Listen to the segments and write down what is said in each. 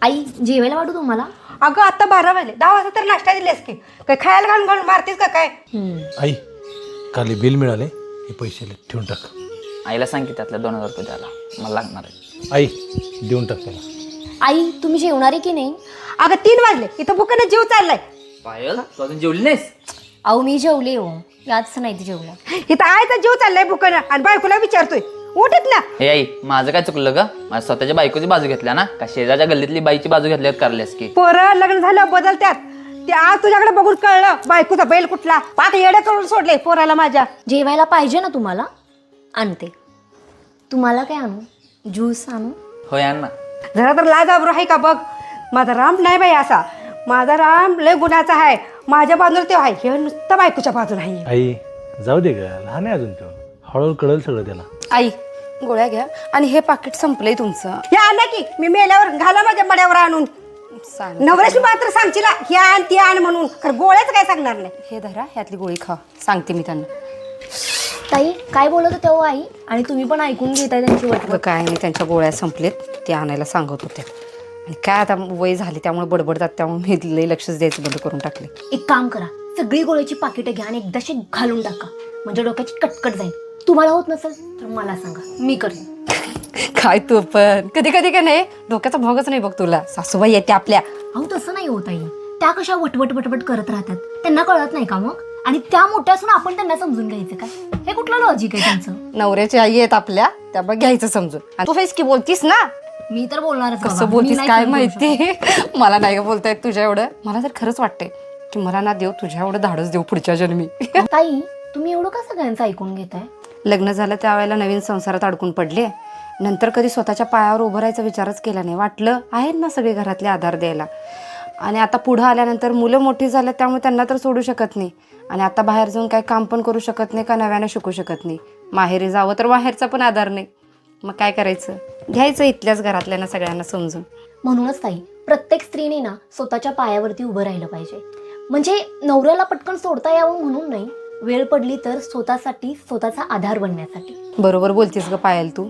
आई जेवायला वाटू तुम्हाला? अगं आता 12 वाजले, 10 वाजता तर नाश्ता दिलेस की काय खायला घालून घालून मारतीस का काय? आई काल बिल मिळाले, हे पैसे ठेवून टाक. आईला सांग की त्यातल्या 2000 रुपये द्यायला मला लागणार आहे. आई देऊन टाक त्याला. आई तुम्ही जेवणार आहे की नाही? अगं 3 वाजले, इथं भुकेनं जीव चाललाय. पायल तू अजून जेवली नाहीस? अहो मी जेवले हो, याच नाही ते जेवलं. इथं आयचा जीव चाललाय भुकेनं आणि बायकोला विचारतोय उठत ना. हे आई माझं काय चुकलं ग? माझ्या स्वतःच्या बायकोची बाजू घेतल्या ना का शेजारच्या गल्लीतली बाईची बाजू घेतल्यात कारल्यास की? पोरं लग्न झालं बदलत्यात. ते आज तुझ्याकडे बघून कळलं बायकोचा बैल कुठला. पाक येडे करून सोडले पोराला माझ्या. जेवायला पाहिजे ना तुम्हाला? आणते. तुम्हाला काय आणू? ज्यूस आणू? होय अण्णा. जरा तर लाज आबरू आहे का बघ. माझा राम नाही बाई असा. माझा राम लय गुणाचा आहे. माझ्या बाजूला ते आहे, हे नुसतं बायकोच्या बाजूला आहे. आई जाऊ दे ग, लहान आहे अजून तो, हळूहळू कळेल सगळं त्याला. आई गोळ्या घ्या आणि हे पाकिट संपलंय तुमचं. हे आणा की मी मेल्यावर घाला माझ्या मड्यावर आणून. नवऱ्याशी मात्र सांगशीला हे आण ती आण म्हणून, खरं गोळ्याचं काय सांगणार नाही. हे धरा, ह्यातली गोळी खा, सांगते मी त्यांना. ताई काय बोलत होते हो आई? आणि तुम्ही पण ऐकून घेताय त्यांची अगं वटवट. काय नाही, त्यांच्या गोळ्या संपलेत, ते आणायला सांगत होते. आणि काय आता वय झाली त्यामुळे बडबडतात, त्यामुळे मी लई लक्षच द्यायचं बंद करून टाकले. एक काम करा, सगळी गोळ्याची पाकिटं घ्या आणि एकदाशी घालून टाका, म्हणजे डोक्याची कटकट जाईल. तुम्हाला होत नसेल तर मला सांगा, मी करेन. काय तू पण कधी कधी काय नाही, डोक्याचा भागच नाही बघ तुला. सासूबाई येते आपल्या. अहो तसं नाही होत आई, त्या कशा वटवट वटवट करत राहतात, त्यांना कळत नाही का मग? आणि त्या मोठ्या असून आपण त्यांना समजून घ्यायचं काय? हे कुठलं लॉजिक आहे त्यांचं? नवऱ्याची आई आहेत आपल्या, त्यामुळे घ्यायचं समजून. आणि तू हेच की बोलतीस ना, मी तर बोलणारच बाबा. कसं मी बोलतीस नाही काय सहन करू शकत. माहिती. मला नाही बोलता येत तुझ्या एवढं. मला तर खरंच वाटतंय की मला ना देव तुझ्या एवढं धाडस देऊ पुढच्या जन्मी. ताई तुम्ही एवढं का सगळ्यांचं ऐकून घेताय? लग्न झालं त्यावेळेला नवीन संसारात अडकून पडले. नंतर कधी स्वतःच्या पायावर उभं राहायचा विचारच केला नाही. वाटलं आहेत ना सगळे घरातले आधार द्यायला. आणि आता पुढं आल्यानंतर मुलं मोठी झाल्यात, त्यामुळे त्यांना तर सोडू शकत नाही. आणि आता बाहेर जाऊन काही काम पण करू शकत नाही का नव्यानं शिकू शकत नाही. माहेरी जावं तर बाहेरचा पण आधार नाही. मग काय करायचं? घ्यायचं इथल्याच घरातल्यांना सगळ्यांना समजून. म्हणूनच ताई प्रत्येक स्त्रीने ना स्वतःच्या पायावरती उभं राहिलं पाहिजे. म्हणजे नवऱ्याला पटकन सोडता यावं म्हणून नाही, वेळ पडली तर स्वतःसाठी स्वतःचा आधार बनण्यासाठी. बरोबर बोलतीस ग पायल तू.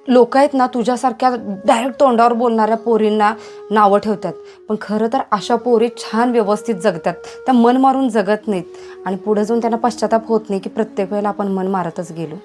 लोक आहेत ना तुझ्यासारख्या डायरेक्ट तोंडावर बोलणाऱ्या पोरींना नावं ठेवतात, पण खरं तर अशा पोरी छान व्यवस्थित जगतात. त्या मन मारून जगत नाहीत आणि पुढे जाऊन त्यांना पश्चाताप होत नाही की प्रत्येक वेळेला आपण मन मारतच गेलो.